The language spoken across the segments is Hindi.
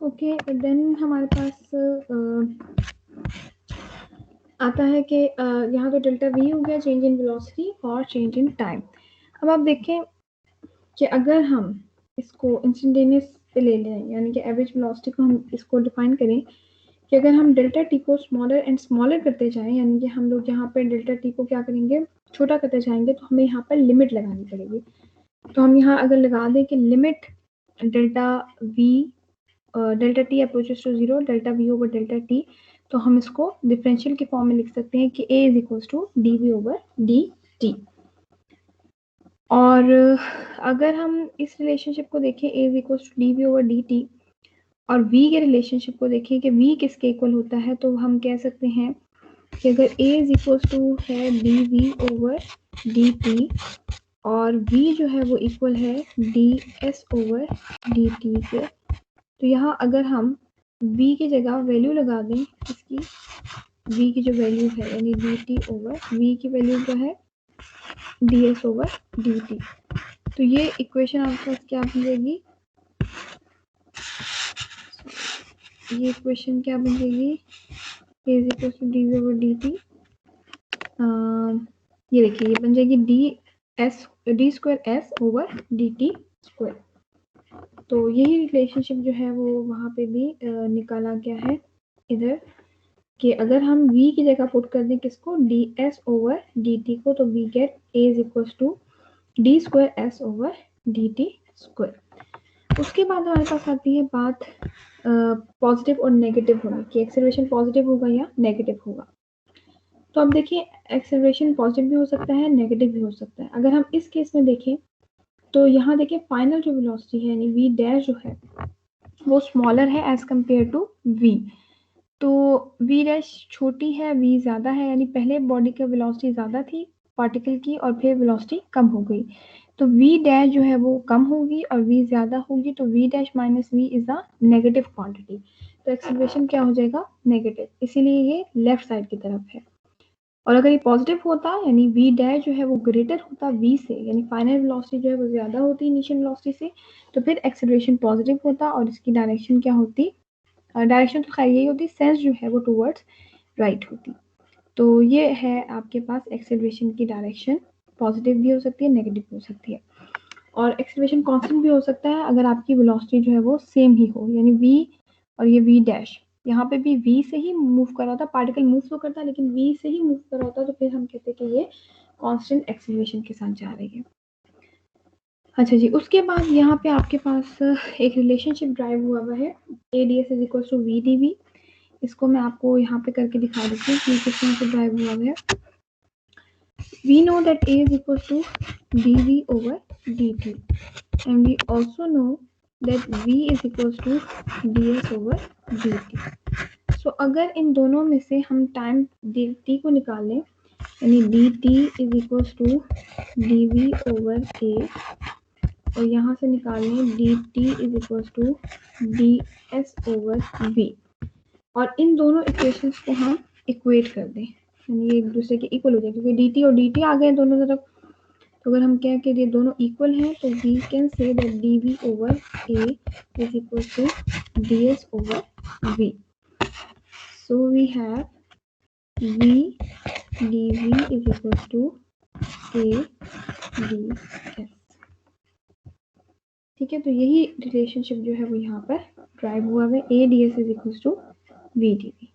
ओके, देन हमारे पास आता है कि यहाँ तो डेल्टा वी हो गया चेंज इन वेलोसिटी और चेंज इन टाइम। अब आप देखें कि अगर हम इसको इंस्टेंटेनियस पे ले लें, यानी कि एवरेज वेलोसिटी को हम इसको डिफाइन करें कि अगर हम डेल्टा टी को स्मॉलर एंड स्मॉलर करते जाएं, यानी कि हम लोग यहाँ पे डेल्टा टी को क्या करेंगे, छोटा करते जाएंगे, तो हमें यहाँ पर लिमिट लगानी पड़ेगी। तो हम यहाँ अगर लगा दें कि limit delta V delta T approaches to zero delta V over delta T, तो हम इसको डिफरेंशियल के फॉर्म में लिख सकते हैं कि a is equals to D we over D T. और अगर हम इस रिलेशनशिप को देखें a is equals to D we over D T और v के रिलेशनशिप को देखें कि v किसके इक्वल होता है, तो हम कह सकते हैं कि अगर a इज इक्वल्स टू है D we over D T और v जो है वो इक्वल है D S over D T के, तो यहाँ अगर हम v की जगह वैल्यू लगा दें इसकी, v की जो वैल्यू है यानी डी टी ओवर v की वैल्यू जो है D S over D T, तो ये इक्वेशन आपके पास क्या बन जाएगी, ये इक्वेशन क्या बन जाएगी, a is equal to D we over D T, ये देखिए ये बन जाएगी D square S over D T square. तो यही रिलेशनशिप जो है वो वहाँ पे भी निकाला गया है इधर, कि अगर हम v की जगह पुट कर दें किसको, D S over D T को, तो we get a is equal to D square S over D T square. उसके बाद हमारे पास आती है बात पॉजिटिव और नेगेटिव होने की, एक्सेलरेशन पॉजिटिव होगा या नेगेटिव होगा। तो अब देखिए एक्सेलरेशन पॉजिटिव भी हो सकता है, नेगेटिव भी हो सकता है। अगर हम इस केस में देखें तो यहाँ देखिए फाइनल जो वेलोसिटी है यानी v डैश जो है वो स्मॉलर है एज कम्पेयर टू v, तो v डैश छोटी है, v ज़्यादा है, यानी पहले बॉडी का वेलोसिटी ज़्यादा थी पार्टिकल की और फिर वेलोसिटी कम हो गई, तो v डैश जो है वो कम होगी और v ज़्यादा होगी, तो v dash minus v is a negative quantity, तो एक्सेलरेशन क्या हो जाएगा, नेगेटिव, इसीलिए ये लेफ्ट साइड की तरफ है। और अगर ये पॉजिटिव होता यानी v डैश जो है वो ग्रेटर होता v से, यानी फाइनल वेलोसिटी जो है वो ज़्यादा होती इनिशियल वेलोसिटी से, तो फिर एक्सेलरेशन पॉजिटिव होता और इसकी डायरेक्शन क्या होती, डायरेक्शन तो खैर यही होती, सेंस जो है वो टूवर्ड्स राइट होती। तो ये है आपके पास एक्सेलरेशन की डायरेक्शन, पॉजिटिव भी हो सकती है, नेगेटिव भी हो सकती है। और एक्सेलरेशन कांस्टेंट भी हो सकता है अगर आपकी वेलोसिटी जो है वो सेम ही हो, यानी v और ये v डैश, यहाँ पे भी v से ही मूव कर रहा था, पार्टिकल मूव तो करता है लेकिन v से ही मूव कर रहा होता, तो फिर हम कहते हैं कि ये कांस्टेंट एक्सेलरेशन के साथ जा रही है। अच्छा जी, उसके बाद यहाँ पे आपके पास एक रिलेशनशिप ड्राइव हुआ है A D S is equal to we D V, इसको मैं आपको यहाँ पे करके दिखा देती हूँ कि किस तरह से ड्राइव हुआ है। We know that A is equal to dV over dt, and we also know that V is equal to ds over dt. So अगर इन दोनों में से हम टाइम dt को निकाल लें, यानी dt is equal to dv over a, और यहाँ से निकाल लें dt is equal to ds over v, और इन दोनों इक्वेशंस को हम इक्वेट कर दें, यानी ये एक दूसरे के इक्वल हो जाए, क्योंकि dt और dt आ गए दोनों तरफ, तो अगर हम कहें कि ये दोनों इक्वल हैं तो we can say that dv over a is equal to ds over v, so we have v dv is equal to a ds। ठीक है, तो यही रिलेशनशिप जो है वो यहाँ पर ड्राइव हुआ है, a ds is equal to v dv।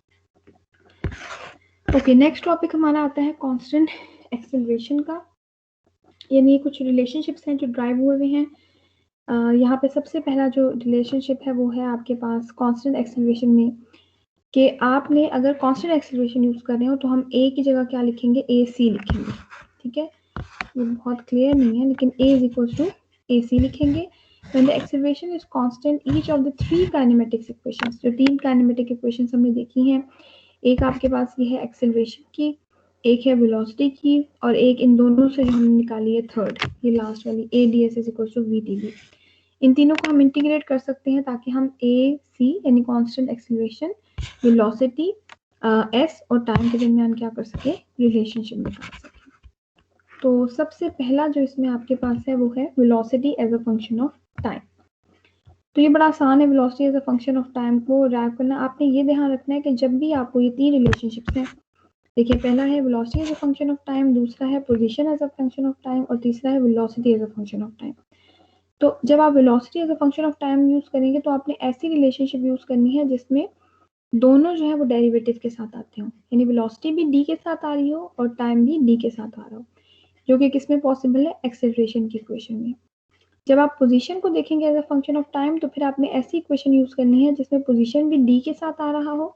Okay, next topic हमारा आता है कांस्टेंट एक्सेलरेशन का, यानी कुछ रिलेशनशिप्स हैं जो ड्राइव हुए हैं। यहाँ पे सबसे पहला जो रिलेशनशिप है वो है आपके पास कांस्टेंट एक्सेलरेशन में, कि आपने अगर कांस्टेंट एक्सेलरेशन यूज कर रहे हो तो हम a की जगह क्या लिखेंगे, ए सी लिखेंगे। ठीक है, ये बहुत क्लियर नहीं है लेकिन a is equal to a सी लिखेंगे। When the acceleration is constant, each of the three kinematics equations, जो तीन kinetic equations हमने देखी हैं, एक आपके पास ये है एक्सेलरेशन की, एक है वेलोसिटी की, और एक इन दोनों से जो हमने निकाली है थर्ड, ये लास्ट वाली a D S is equal to we D v, इन तीनों को हम इंटीग्रेट कर सकते हैं ताकि हम ए सी यानी कांस्टेंट एक्सेलरेशन, वेलोसिटी, एस और टाइम के दरमियान क्या कर सके, रिलेशनशिप निकाल सके। तो सबसे पहला जो इसमें आपके पास है वो है velocity as a function of time. तो ये बड़ा आसान है velocity as a function of time को रैप करना। आपने ये ध्यान रखना है कि जब भी आपको ये 3 रिलेशनशिप्स हैं, देखिए पहला है velocity as a function of time, दूसरा है position as a function of time और तीसरा है velocity as a function of time. तो जब आप velocity as a function of time use करेंगे तो आपने ऐसी रिलेशनशिप यूज करनी है जिसमें दोनों जो है वो डेरिवेटिव के साथ आते हो, यानी वेलोसिटी भी डी के साथ आ रही हो और टाइम भी डी के साथ आ रहा हो, जो कि किसमें पॉसिबल है, एक्सेलरेशन की इक्वेशन में। जब आप पोजीशन को देखेंगे as a function of time तो फिर आपने ऐसी इक्वेशन यूज करनी है जिसमें पोजीशन भी डी के साथ आ रहा हो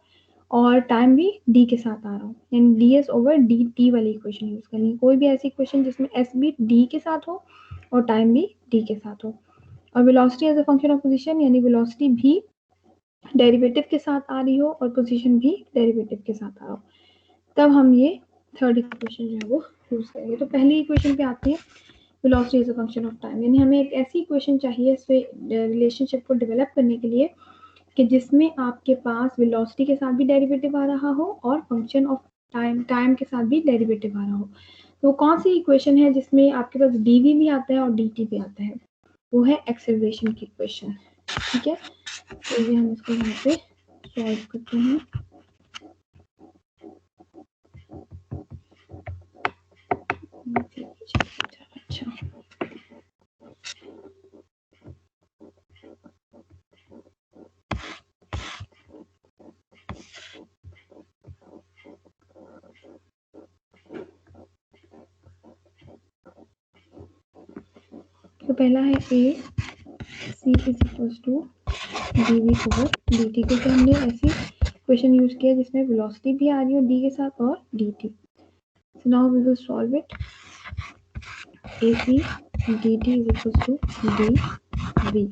और टाइम भी डी के साथ आ रहा हो, यानी D S over D T वाली इक्वेशन यूज करनी है। कोई भी ऐसी इक्वेशन जिसमें एस भी डी के साथ हो और टाइम भी डी के साथ हो। और velocity as a function of position, यानी वेलोसिटी भी डेरिवेटिव के साथ आ रही हो और पोजीशन भी डेरिवेटिव के साथ आ रहा हो, तब हम ये थर्ड इक्वेशन जो है वो यूज करेंगे। तो पहली इक्वेशन पे आते हैं, velocity is a function of time, यानी हमें एक ऐसी इक्वेशन चाहिए इस रिलेशनशिप को डेवलप करने के लिए कि जिसमें आपके पास वेलोसिटी के साथ भी डेरिवेटिव आ रहा हो और फंक्शन ऑफ टाइम के साथ भी डेरिवेटिव आ रहा हो। तो कौन सी इक्वेशन है जिसमें आपके पास डीवी भी आता है और dt भी आता है, वो है एक्सेलरेशन की इक्वेशन। ठीक है, तो ये हम इसको यहाँ पे सॉल्व करते हैं। अच्छा, तो पहला है a c is equal to D we over D t, क्योंकि हमने ऐसी क्वेश्चन यूज किया जिसमें वेलोसिटी भी आ रही हो डी के साथ और D T. So now we will solve it. A C D T is equal to D V.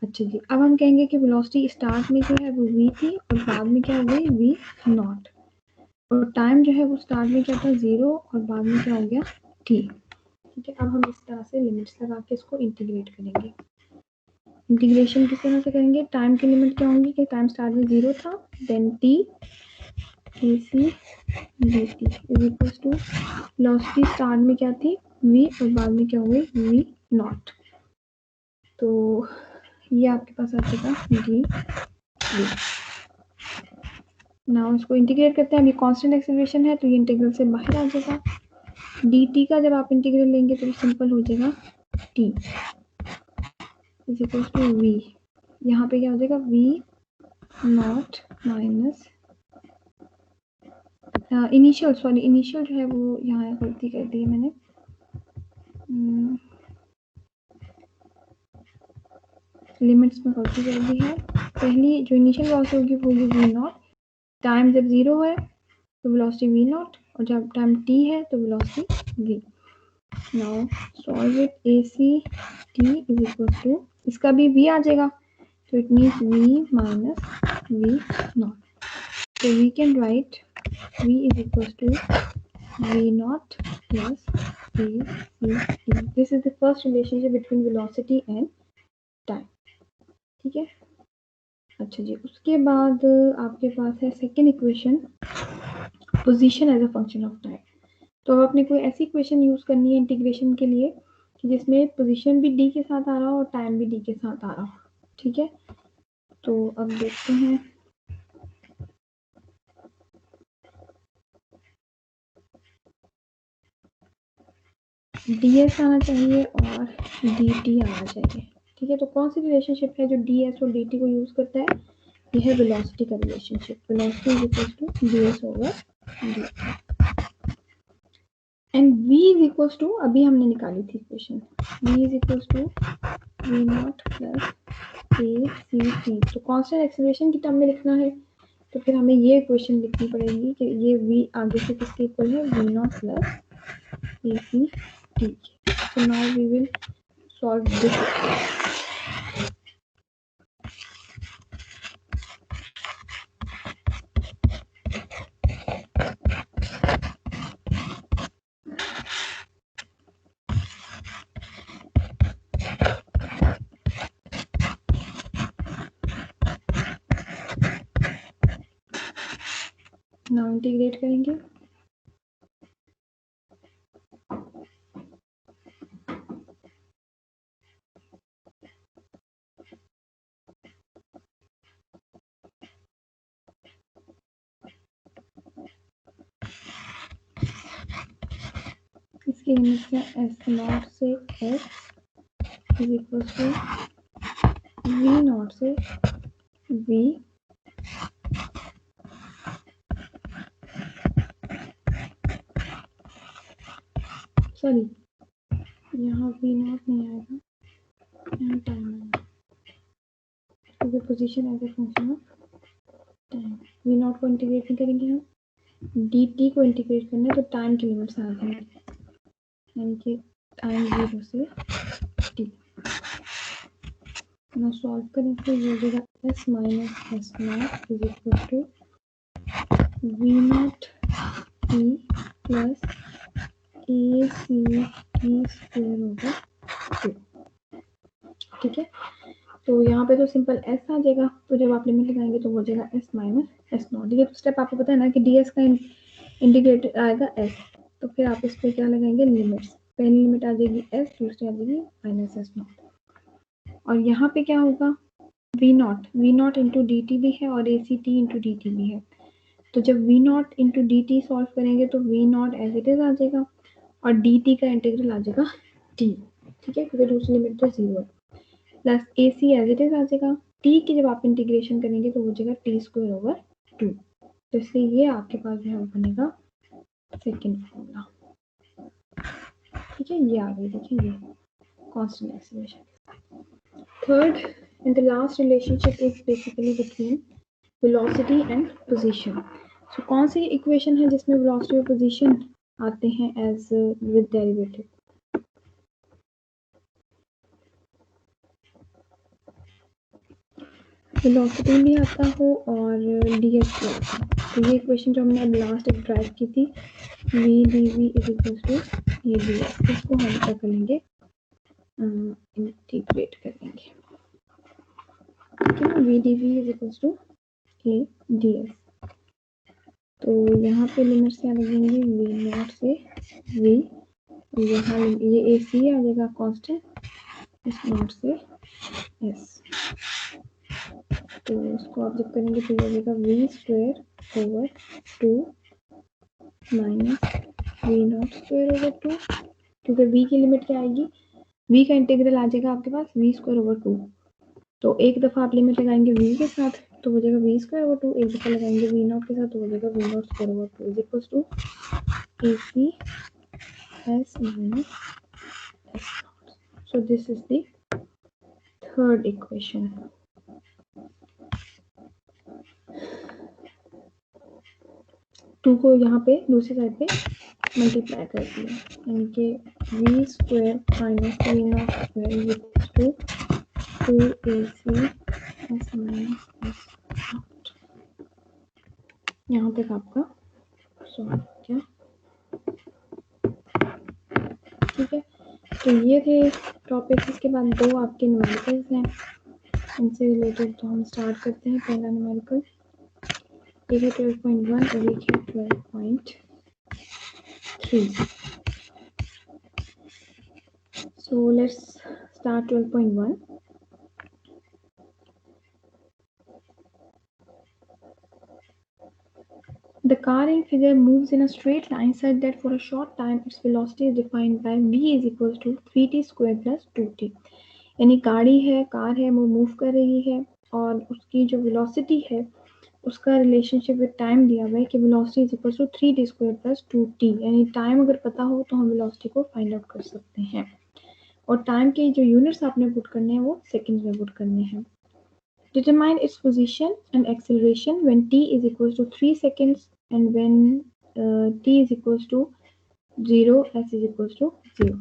अच्छा जी, अब हम कहेंगे कि वेलोसिटी स्टार्ट में जो है वो v थी और बाद में क्या हो गई v नॉट, और टाइम जो है वो स्टार्ट में क्या था 0 और बाद में क्या हो गया t। ठीक है, अब हम इस तरह से लिमिट्स लगा के इसको इंटीग्रेट करेंगे। इंटीग्रेशन किस तरह से करेंगे, टाइम की लिमिट क्या होंगी कि टाइम स्टार्ट में 0 था, then t A C D T is equal to velocity start में क्या थी v और बाद में क्या हो गई v नॉट। तो ये आपके पास आ जाएगा डी वी। नाउ इसको इंटीग्रेट करते हैं। अब ये कांस्टेंट एक्सेलरेशन है तो ये इंटीग्रल से बाहर आ जाएगा। dt का जब आप इंटीग्रल लेंगे तो सिंपल हो जाएगा t is equal to v, यहाँ पे क्या हो जाएगा v नॉट माइनस इनिशियल जो है वो यहाँ गलती कर दी है मैंने, लिमिट्स में गलती कर दी है। पहली जो इनिशियल वेलोसिटी होगी वो होगी v नॉट, टाइम जब 0 है तो वेलोसिटी v नॉट और जब टाइम t है तो velocity v। Now solve it, A C t is equal to, इसका भी v आ जाएगा तो it means v minus v not. तो we can write v is equal to v not plus a c t। This is the first relationship between velocity and time. ठीक है, अच्छा जी, उसके बाद आपके पास है second equation, position as a function of time. तो अब आपने कोई ऐसी इक्वेशन यूज करनी है इंटीग्रेशन के लिए कि जिसमें पोजीशन भी डी के साथ आ रहा हो और टाइम भी डी के साथ आ रहा हो। ठीक है, तो अब देखते हैं। डी एस आना चाहिए और डी टी आना चाहिए। ठीक है, तो कौन सी रिलेशनशिप है जो डी एस और डी टी को यूज करता है, ये है वेलोसिटी का relationship. Velocity is equal to D S over D and v is equal to, अभी हमने निकाली थी equation, v is equal to v not plus A C T. तो कांस्टेंट एक्सेलरेशन की टर्म में लिखना है तो फिर हमें ये इक्वेशन लिखनी पड़ेगी कि ये v आगे से किसके इक्वल है, v not plus A C T. So now we will solve this. Now integrate करेंगे। इसकी लिमिट क्या, एस नॉट से S is equal to V naught से वी सॉरी यहाँ वी नॉट नहीं आएगा, यहाँ टाइम आएगा क्योंकि position as a function of time. V naught को इंटीग्रेट नहीं करेंगे हम, डी टी को इंटीग्रेट करना है तो टाइम की लिमिट्स आ जाएंगी, यानी कि टाइम 0 से टी। ना सॉल्व करें तो ये हो जाएगा S minus S naught is equal to V naught T plus A C T square over 2। ठीक है, तो यहाँ पे तो सिंपल एस आ जाएगा, तो जब आप लिमिट लगाएंगे तो हो जाएगा एस माइनस एस नॉट। ये स्टेप आपको पता है ना कि डी एस का इंटीग्रेटेड आएगा एस, तो फिर आप इस पर क्या लगाएंगे, लिमिट्स। पहली लिमिट आ जाएगी एस, दूसरी आ जाएगी माइनस एस नॉट। और यहाँ पे क्या होगा, v not into d t भी है और a C t into d t भी है। तो जब v not into d t solve करेंगे तो v not as it is आ जाएगा और डी टी का इंटीग्रल आ जाएगा टी। ठीक है, क्योंकि दूसरी लिमिट तो 0 है, plus A c as it is आ जाएगा। टी की जब आप इंटीग्रेशन करेंगे तो हो जाएगा टी स्क्वायर ओवर 2। तो इसलिए ये आपके पास जो है बनेगा सेकेंड फॉर्मूला। ठीक है, ये आ गई, देखिए ये constant acceleration. Third and the last relationship is basically between velocity and position. So कौन सी इक्वेशन है जिसमें वेलोसिटी और पोजीशन आते हैं एज विद डेरिवेटिव? वेलोसिटी भी आता हो और डी एस भी आता हो। तो ये इक्वेशन जो हमने अब लास्ट ड्राइव की थी, v D v is equal to a d s, इसको हम क्या करेंगे, इंटीग्रेट करेंगे। ठीक है ना, v D v is equal to a D s. तो यहाँ पे लिमिट्स क्या लगेंगे, वी नॉट से वी, यहाँ ये ए सी आ जाएगा कांस्टेंट, एस नॉट से एस। तो इसको आप जब करेंगे तो ये हो जाएगा v square over 2 minus v not square over 2, क्योंकि वी की लिमिट क्या आएगी, वी का इंटीग्रल आ जाएगा आपके पास वी स्क्वायर ओवर 2। तो एक दफा आप लिमिट लगाएंगे वी के साथ तो हो जाएगा वी स्क्वायर ओवर 2, एक दफा लगाएंगे वी नॉट के साथ तो हो जाएगा v not square over 2 is equal to a c s minus S naught. So this is the third equation. Two को यहाँ पे दूसरी साइड पे मल्टीप्लाई कर दिया, यानी कि v square minus v not square is equal to 2ac s minus S naught. यहाँ तक आपका सॉल्व किया। ठीक है, तो ये थे टॉपिक्स। इसके बाद दो आपके न्यूमेरिकल्स हैं, इनसे रिलेटेड तो हम स्टार्ट करते हैं। पहला न्यूमेरिकल एक है 12.1 और एक है 12.3। So let's start 12.1। The car in figure moves in a straight line such that for a short time its velocity is defined by v is equals to 3t square plus 2t। यानी गाड़ी है, कार है, वो मूव कर रही है और उसकी जो वेलोसिटी है उसका रिलेशनशिप विद टाइम दिया हुआ है कि velocity is equal to 3t square plus 2t। यानी टाइम अगर पता हो तो हम वेलोसिटी को फाइंड आउट कर सकते हैं और टाइम के जो यूनिट्स आपने पुट करने हैं वो सेकंड्स में पुट करने हैं। Determine its position and acceleration when t is equals to 3 seconds and when t is equals to 0, s is equals to 0।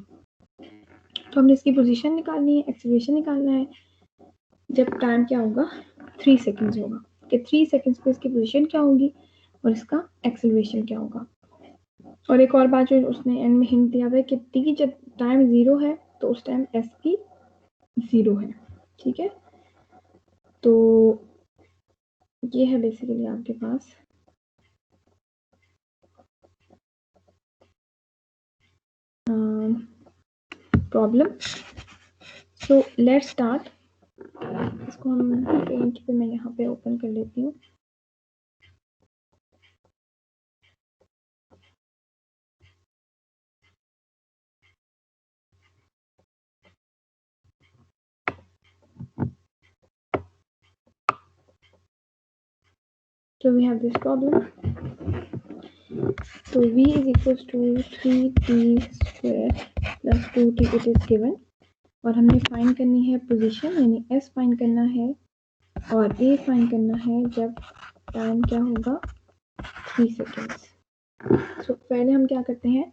तो हमने इसकी पोजीशन निकालनी है, एक्सेलरेशन निकालना है जब टाइम क्या होगा 3 सेकंड्स होगा, कि 3 सेकंड्स पे इसकी पोजीशन क्या होगी और इसका एक्सेलरेशन क्या होगा। और एक और बात जो उसने एंड में हिंट दिया हुआ है कि t जब टाइम 0 है तो उस टाइम s की 0 है। ठीक है, तो ये है बेसिकली आपके पास प्रॉब्लम। So let's start. इसको हम पेंट पे मैं यहाँ पे ओपन कर लेती हूँ। So we have this problem. So v is equals to 3t square plus 2t it is given, और हमने फाइंड करनी है पोजीशन, यानी s फाइंड करना है और a फाइंड करना है जब टाइम क्या होगा 3 सेकेंड्स। सो पहले हम क्या करते हैं,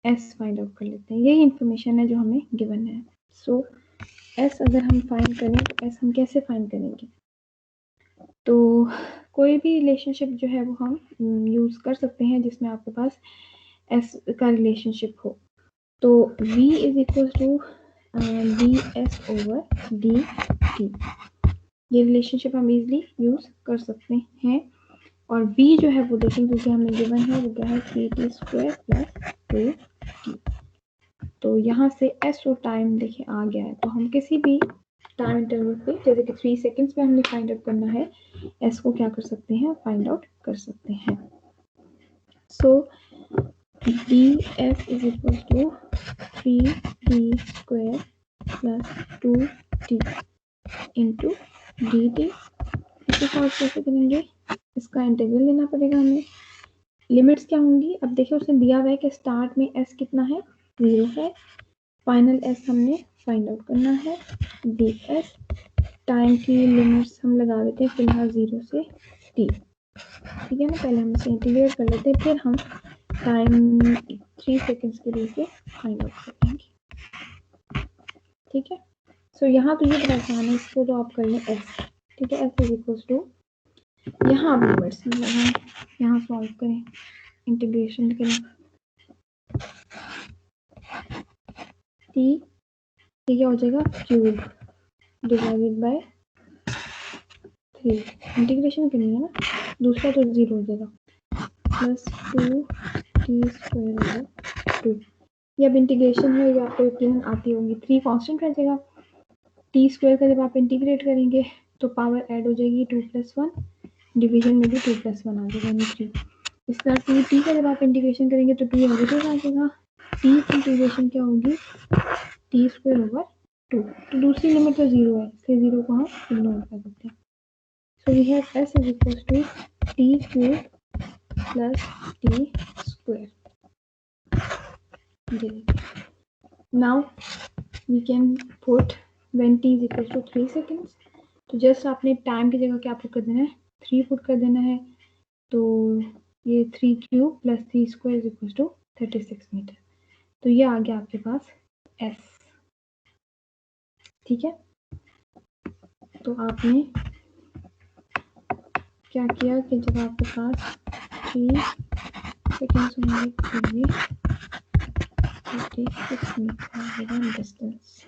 s फाइंड आउट कर लेते हैं। यही इंफॉर्मेशन है जो हमें गिवन है। सो s अगर हम फाइंड करें तो s हम कैसे फाइंड करेंगे, तो कोई भी रिलेशनशिप जो है वो हम यूज कर सकते हैं जिसमें आपके पास s का रिलेशनशिप हो। तो v is equal to D S over D T, ये रिलेशनशिप हम इजिली यूज कर सकते हैं। और v जो है वो देखें क्योंकि हमें गिवन है वो क्या है 3t स्क्वायर प्लस 2t। तो यहाँ से s और टाइम देखिए आ गया है, तो हम किसी भी टाइम इंटरवल पे जैसे कि 3 सेकेंड्स में हमने फाइंड आउट करना है, s को क्या कर सकते हैं, फाइंड आउट कर सकते हैं। So d S is equal to 3t square plus 2t into d t. इसे सॉल्व कैसे करेंगे, इसका इंटीग्रल लेना पड़ेगा हमें। लिमिट्स क्या होंगी, अब देखिए उसने दिया हुआ है कि स्टार्ट में s कितना है 0 है, फाइनल s हमने फाइंड आउट करना है। डी एस टाइम की लिमिट्स हम लगा देते हैं फिलहाल 0 से t, ठीक है ना। पहले हम इसे इंटीग्रेट कर लेते हैं, फिर हम टाइम 3 सेकेंड्स के लिए इसे फाइंड आउट कर लेंगे, ठीक है। सो यहाँ तो ये बड़ा आसान है, इसको तो आप कर लें s, ठीक है। s इज इक्वल टू, यहाँ आप लिमिट्स लगाएं, यहाँ सॉल्व करें, इंटीग्रेशन करें। t ये क्या हो जाएगा, क्यूब डिवाइडेड बाय 3, इंटीग्रेशन करनी है ना, दूसरा तो 0 हो जाएगा, प्लस 2t स्क्वायर ओवर 2। ये अब इंटीग्रेशन है, ये आपको यकीनन आती होगी। 3 कांस्टेंट रह जाएगा, टी स्क्वायर का जब आप इंटीग्रेट करेंगे तो पावर ऐड हो जाएगी 2 + 1, डिवीजन में भी 2 + 1 आ जाएगा यानी 3। इस तरह 2t का जब आप इंटीग्रेशन करेंगे तो 2 नेगेटिव आ जाएगा, t की इंटीग्रेशन क्या होगी t स्क्वायर ओवर 2। तो दूसरी लिमिट तो 0 है, इसलिए 0 को हम इग्नोर कर देते हैं। So we have s is equal to t cube plus t square. Now we can put when t is equal to 3 seconds, तो जस्ट आपने टाइम की जगह क्या पुट कर देना है, 3 पुट कर देना है। तो ये 3 cube plus 3 square is equal to 36 metre. तो ये आ गया आपके पास s, ठीक है। तो आपने क्या किया कि जब आपके पास 3 सेकेंड्स होंगे तो ये 36 मीटर डिस्टेंस।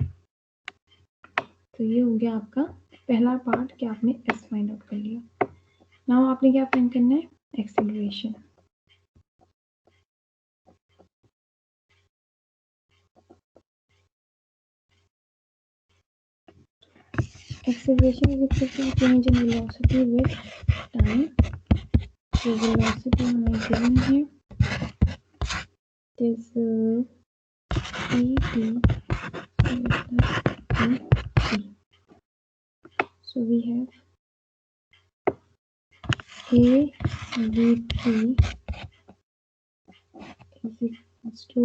तो ये हो गया आपका पहला पार्ट कि आपने s फाइंड आउट कर लिया। नाउ आपने क्या फाइंड करना है, acceleration. Acceleration is equal to change in velocity with time. So velocity हमें given है, it is dt plus t. So we have a dt is equals to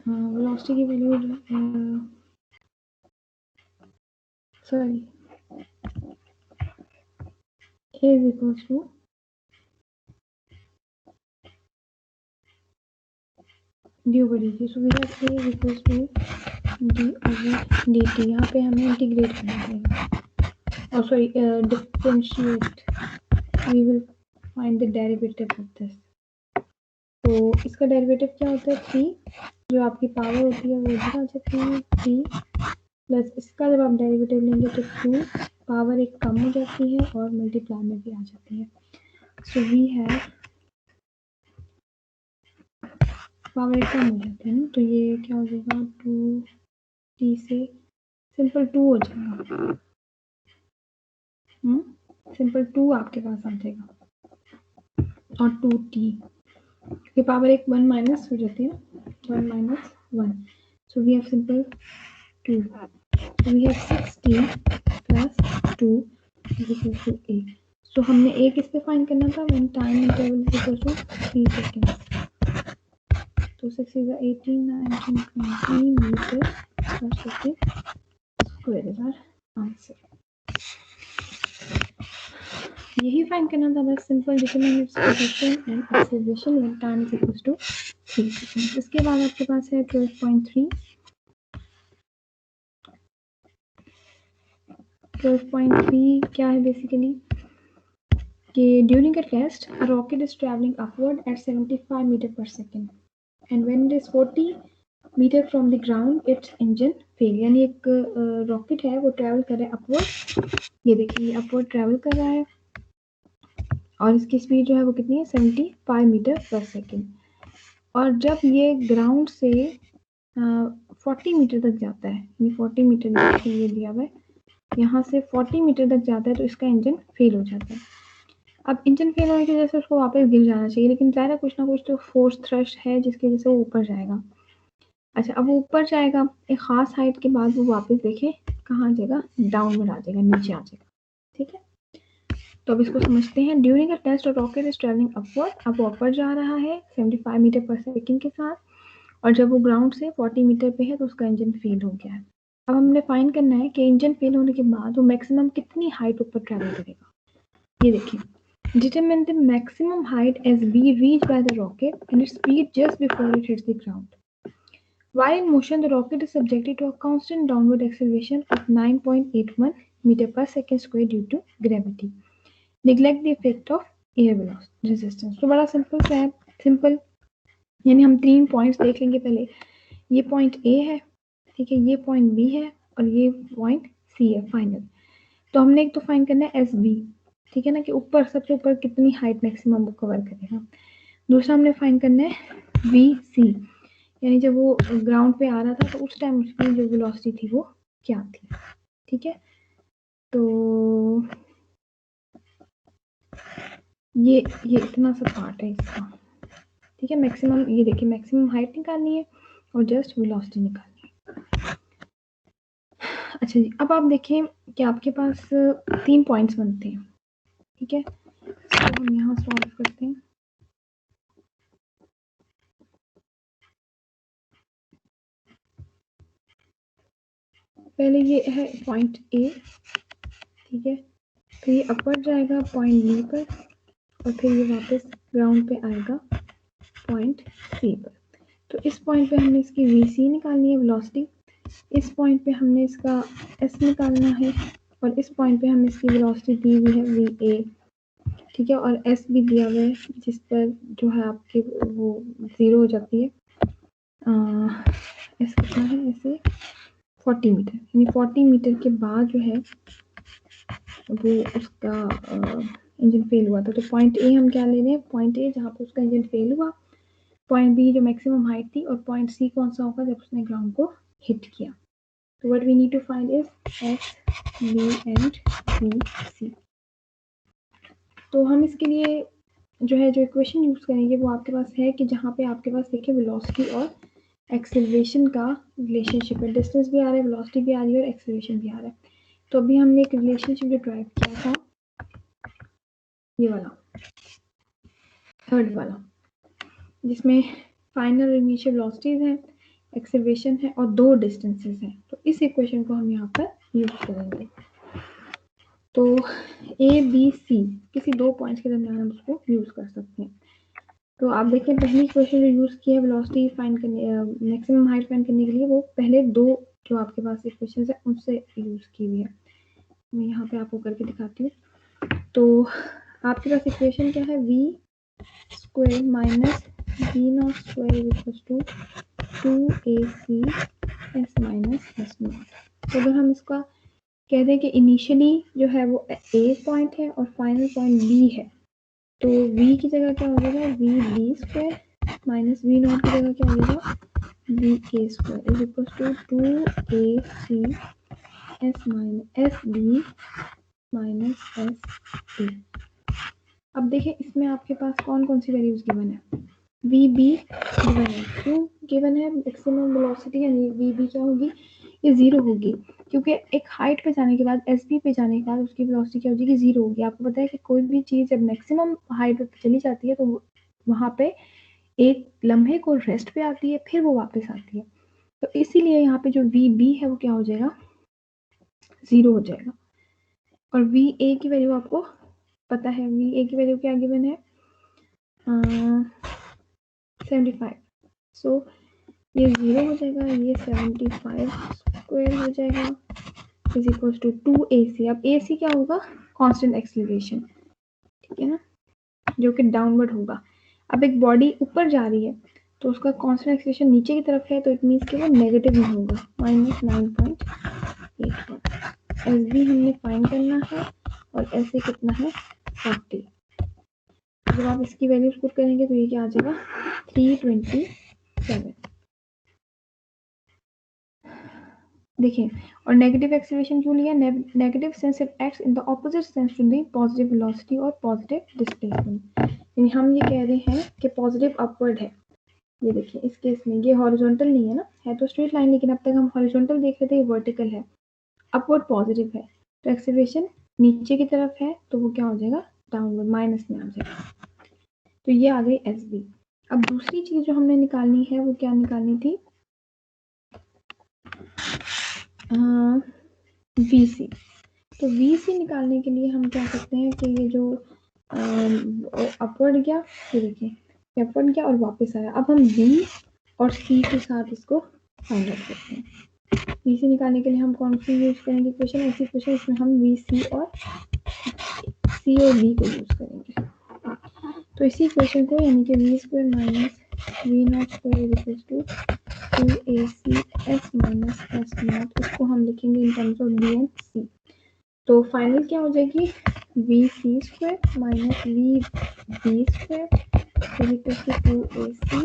velocity की value sorry a is equals to d over dt. So we have a is equals to d over dt। यहाँ पे हमें इंटीग्रेट करना पड़ेगा, और sorry differentiate, we will find the derivative of this. तो इसका डेरिवेटिव क्या होता है, 3, जो आपकी पावर होती है वो इधर आ जाती है 3, प्लस इसका जब आप डेरिवेटिव लेंगे तो 2, पावर एक कम हो जाती है और मल्टीप्लाई में भी आ जाती है। सो वी हैव पावर एक कम हो जाती है ना, तो ये क्या हो जाएगा 2t से सिंपल 2 हो जाएगा, सिंपल 2 आपके पास आ जाएगा, और 2t की पावर एक 1 माइनस हो जाती है, 1 - 1। So we have simple 2. So we have 6t plus 2 is equal to a. So हमने a किस पे फाइंड करना था when time interval is equal to 3 seconds. तो 6 is 18, 19, 20 meter per second square is our answer. यही फाइंड करना था बस simple determine its position and acceleration when time is equal to 3 second. इसके बाद आपके पास है 12.3. 12.3 क्या है बेसिकली कि during a test a rocket is travelling upward at 75 metre per second and when it is 40 metre from the ground its engine fail. यानी एक रॉकेट है वो ट्रैवल कर रहा है अपवर्ड. ये देखिए अपवर्ड ट्रैवल कर रहा है और इसकी स्पीड जो है वो कितनी है 75 मीटर पर सेकंड. और जब ये ग्राउंड से 40 मीटर तक जाता है, यानी 40 मीटर ये दिया हुआ है, यहाँ से 40 मीटर तक जाता है तो इसका इंजन फेल हो जाता है. अब इंजन फेल होने की वजह से उसको वापस गिर जाना चाहिए, लेकिन ज़्यादा कुछ ना कुछ तो फोर्स थ्रस्ट है जिसकी वजह से वो ऊपर जाएगा. अच्छा, अब वो ऊपर जाएगा एक ख़ास हाइट के बाद वो वापस देखें कहाँ आ जाएगा, डाउनवर्ड आ जाएगा, नीचे आ जाएगा. ठीक है, तो अब इसको समझते हैं. During a test rocket is travelling upward. अब वो अपवर्ड जा रहा है 75 मीटर पर सेकंड के साथ और जब वो ग्राउंड से 40 मीटर पे है तो उसका इंजन फेल हो गया है. अब हमने फाइंड करना है कि इंजन फेल होने के बाद वो मैक्सिमम कितनी हाइट ऊपर ट्रैवल करेगा. ये देखिए, determine the maximum height s b reach by the rocket and its speed just before it hits the ground. While in motion, the rocket is subjected to a constant downward acceleration of 9.81 meter per second square due to gravity. Neglect the effect of air velocity resistance. तो बड़ा सिंपल सा है, सिंपल यानी हम 3 पॉइंट्स देख लेंगे. पहले ये पॉइंट ए है, ठीक है, ये पॉइंट बी है और ये पॉइंट सी है फाइनल. तो हमने एक तो फाइंड करना है एस बी, ठीक है ना, कि ऊपर सबसे ऊपर कितनी हाइट मैक्सिमम वो कवर करेगा. दूसरा हमने फाइंड करना है वी सी, यानी जब वो ग्राउंड पे आ रहा था तो उस टाइम उसकी जो वेलोसिटी थी वो क्या थी. ठीक है, तो ये इतना सा पार्ट है इसका. ठीक है, मैक्सिमम ये देखिए मैक्सिमम हाइट निकालनी है और जस्ट वेलोसिटी निकालनी है. अच्छा जी, अब आप देखें कि आपके पास 3 पॉइंट्स बनते हैं. ठीक है, तो हम यहाँ सॉल्व करते हैं. पहले ये है पॉइंट ए, ठीक है, फिर ये अपवर्ड जाएगा पॉइंट बी पर और फिर ये वापस ग्राउंड पे आएगा पॉइंट सी पर. तो इस पॉइंट पे हमने इसकी वी सी निकालनी है वेलोसिटी, इस पॉइंट पे हमने इसका एस निकालना है और इस पॉइंट पे हमने इसकी वेलोसिटी दी हुई है वी ए. ठीक है, और एस भी दिया हुआ है जिस पर जो है आपके वो 0 हो जाती है. एस कितना है, ऐसे 40 मीटर, यानी 40 मीटर के बाद जो है वो उसका इंजन फेल हुआ था. तो पॉइंट ए हम क्या ले रहे हैं, पॉइंट ए जहाँ पे उसका इंजन फेल हुआ, पॉइंट बी जो मैक्सिमम हाइट थी और पॉइंट सी कौन सा होगा जब उसने ग्राउंड को हिट किया. तो what we need to find is s b and b c. तो हम इसके लिए जो है जो इक्वेशन यूज करेंगे वो आपके पास है कि जहाँ पे आपके पास देखिए वेलोसिटी और एक्सेलरेशन का रिलेशनशिप है. डिस्टेंस भी आ रहा है, वेलोसिटी भी आ रही है और एक्सेलरेशन भी आ रहा है. तो अभी हमने एक रिलेशनशिप जो ड्राइव किया था ये वाला थर्ड वाला, जिसमें फाइनल और इनिशियल वेलोसिटीज हैं, एक्सेलरेशन है और 2 डिस्टेंसेस हैं. तो इस इक्वेशन को हम यहाँ पर यूज करेंगे. तो ए बी सी किसी 2 पॉइंट्स के दरमियान हम उसको यूज कर सकते हैं. तो आप देखें पहली इक्वेशन जो यूज की है वेलोसिटी फाइंड करने, मैक्सिमम हाइट फाइंड करने के लिए, वो पहले 2 जो आपके पास इक्वेशन है उनसे यूज की हुई है. मैं यहाँ पे आपको करके दिखाती हूँ. तो आपके पास इक्वेशन क्या है, v square minus v not square is equal to 2ac s minus S naught. तो अगर हम इसका कहते हैं कि इनिशियली जो है वो ए पॉइंट है और फाइनल पॉइंट बी है, तो v की जगह क्या हो जाएगा, v b square minus v naught की जगह क्या हो जाएगा, v a square is equal to 2ac s minus s b minus s a. अब देखिए इसमें आपके पास कौन कौन सी वैल्यूज गिवन है. वी बी गिवन है, क्यों गिवन है? मैक्सिमम वेलोसिटी यानी वी बी क्या होगी? ये 0 होगी, क्योंकि एक हाइट पे जाने के बाद एस बी पे जाने के बाद उसकी वेलोसिटी क्या हो जाएगी? 0 होगी। आपको पता है कि कोई भी चीज़ जब मैक्सिमम हाइट पे चली जाती है तो वहाँ पे एक लम्हे को रेस्ट पे आती है, फिर वो वापस आती है। तो इसीलिए यहाँ पे जो वी बी है वो क्या हो जाएगा? 0 हो जाएगा। और वी ए की वैल्यू आपको पता है, वी ए की वैल्यू क्या गिवन है? 75। सो ये 0 हो जाएगा, ये 75 स्क्वायर हो जाएगा इज इक्वल टू 2ac। अब ac क्या होगा? कांस्टेंट एक्सेलरेशन, ठीक है ना, जो कि डाउनवर्ड होगा। अब एक बॉडी ऊपर जा रही है तो उसका कांस्टेंट एक्सेलरेशन नीचे की तरफ है, तो इट मीन्स कि वो नेगेटिव ही होगा, -9.81। एस बी हमने फाइंड करना है और ऐसे कितना है? 40। जब आप इसकी वैल्यूज पुट करेंगे तो ये क्या आ जाएगा? 327। देखिए, और नेगेटिव एक्सेलरेशन क्यों लिया? Negative sense it acts in the opposite sense to the positive velocity और पॉजिटिव डिस्प्लेसमेंट। यानी हम ये कह रहे हैं कि पॉजिटिव अपवर्ड है। ये देखिए इस केस में ये हॉरिजॉन्टल नहीं है ना, है तो स्ट्रेट लाइन, लेकिन अब तक हम हॉरिजॉन्टल देख रहे थे, ये वर्टिकल है। अपवर्ड पॉजिटिव है तो एक्सेलरेशन नीचे की तरफ है, तो वो क्या हो जाएगा? डाउनवर्ड, माइनस में आ जाएगा। तो ये आ गई एस बी। अब दूसरी चीज जो हमने निकालनी है वो क्या निकालनी थी? वी सी। तो वी सी निकालने के लिए हम क्या करते हैं कि ये जो अपवर्ड गया, ये देखिए अपवर्ड गया और वापस आया। अब हम वी और सी के साथ इसको फाइंड आउट करते हैं। वी सी निकालने के लिए हम कौन सी यूज करेंगे इक्वेशन? ऐसी इक्वेशन इसमें हम वी सी और वी को यूज करेंगे। तो इसी इक्वेशन को यानी कि v square minus v not square equal to 2ac s minus S not, इसको हम लिखेंगे in terms of v and c. तो फाइनल क्या हो जाएगी? V c square minus v b square equal to 2ac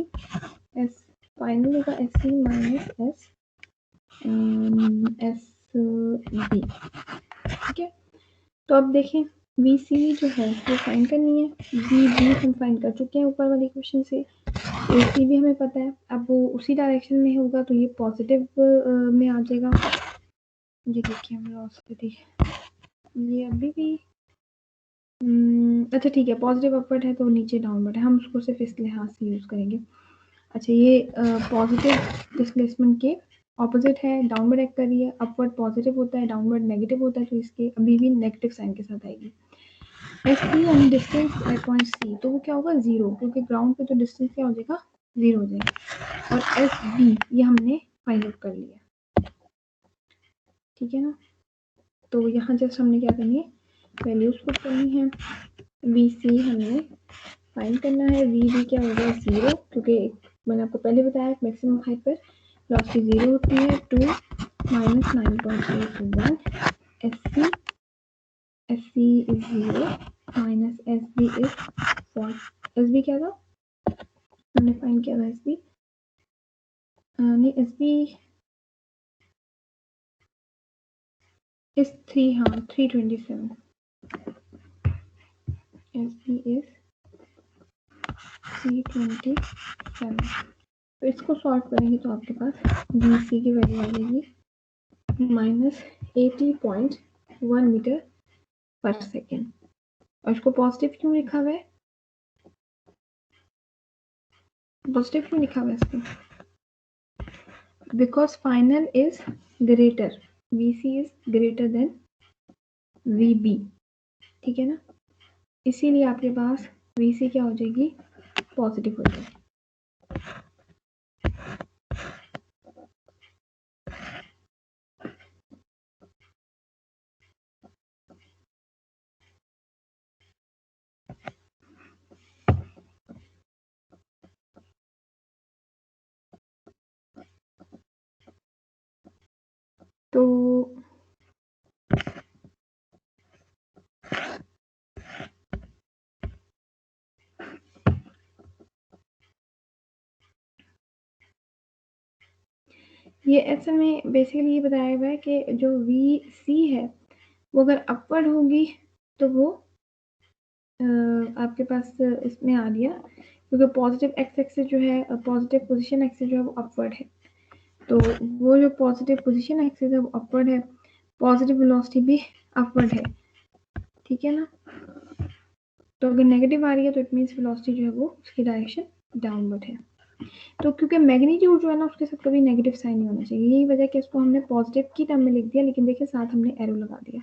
s, final होगा s c minus s b, ठीक है। तो अब देखें वी सी जो है वो फाइंड करनी है, वी बी हम फाइंड कर चुके हैं ऊपर वाली क्वेश्चन से, ए सी भी हमें पता है। अब वो उसी डायरेक्शन में होगा तो ये पॉजिटिव में आ जाएगा। ये देखिए हम वेलोसिटी, ये अभी भी अच्छा ठीक है, पॉजिटिव अपवर्ड है तो नीचे डाउनवर्ड है, हम उसको सिर्फ इस लिहाज से यूज करेंगे। अच्छा ये पॉजिटिव डिस्प्लेसमेंट के ऑपोजिट है, डाउनवर्ड एक्ट कर रही है, अपवर्ड पॉजिटिव होता है, डाउनवर्ड नेगेटिव होता है, तो इसके अभी भी नेगेटिव साइन के साथ आएगी। एस सी यानी डिस्टेंस एट पॉइंट सी, तो वो क्या होगा? 0, क्योंकि ग्राउंड पे तो डिस्टेंस क्या हो जाएगा? 0 हो जाएगा। और एस बी ये हमने फाइंड आउट कर लिया, ठीक है ना। तो यहाँ जस्ट हमने क्या करनी है? वैल्यूज पुट करनी है। वी सी हमने फाइंड करना है, वी बी क्या होगा? 0, क्योंकि मैंने आपको पहले बताया मैक्सिमम हाइट पर वेलोसिटी 0 होती है। 2 minus 9.81 s c is 0 minus s b is 4। S b क्या था? हमने फाइंड किया था एस बी, नहीं एस बी इज 3, हाँ 327। S b is 327। तो इसको सॉल्व करेंगे तो आपके पास बी सी की वैल्यू आ जाएगी -80.1 मीटर पर सेकेंड। और इसको पॉजिटिव क्यों लिखा हुआ है? पॉजिटिव क्यों लिखा हुआ है इसको? Because final is greater, v c is greater than v b, ठीक है ना, इसीलिए आपके पास वी सी क्या हो जाएगी? पॉजिटिव हो जाएगी। तो ये ऐसे में बेसिकली ये बताया हुआ है कि जो वी सी है वो अगर अपवर्ड होगी तो वो आपके पास इसमें आ गया क्योंकि पॉजिटिव एक्स एक्सिस जो है, पॉजिटिव पोजीशन एक्सिस जो है वो अपवर्ड है, तो वो जो पॉजिटिव पोजीशन एक्सिस है वो अपवर्ड है, पॉजिटिव वेलोसिटी भी अपवर्ड है, ठीक है ना। तो अगर नेगेटिव आ रही है तो इट मीन्स वेलोसिटी जो है वो उसकी डायरेक्शन डाउनवर्ड है। तो क्योंकि मैग्नीट्यूड जो है ना उसके साथ कभी नेगेटिव साइन नहीं होना चाहिए, यही वजह कि इसको हमने पॉजिटिव की टर्म में लिख दिया, लेकिन देखिए साथ हमने एरो लगा दिया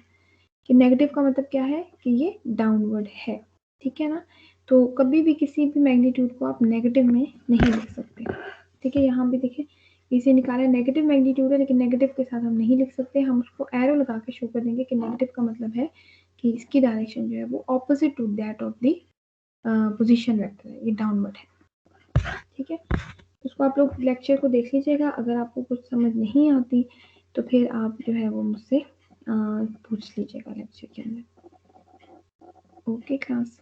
कि नेगेटिव का मतलब क्या है कि ये डाउनवर्ड है, ठीक है ना। तो कभी भी किसी भी मैग्नीट्यूड को आप नेगेटिव में नहीं लिख सकते, ठीक है। यहाँ भी देखिए इसे निकाला नेगेटिव मैग्नीट्यूड है, लेकिन नेगेटिव के साथ हम नहीं लिख सकते, हम उसको एरो लगा के शो कर देंगे कि नेगेटिव का मतलब है कि इसकी डायरेक्शन जो है वो opposite to that of the position vector है, ये डाउनवर्ड है, ठीक है। उसको आप लोग लेक्चर को देख लीजिएगा, अगर आपको कुछ समझ नहीं आती तो फिर आप जो है वो मुझसे पूछ लीजिएगा लेक्चर के अंदर। Okay class.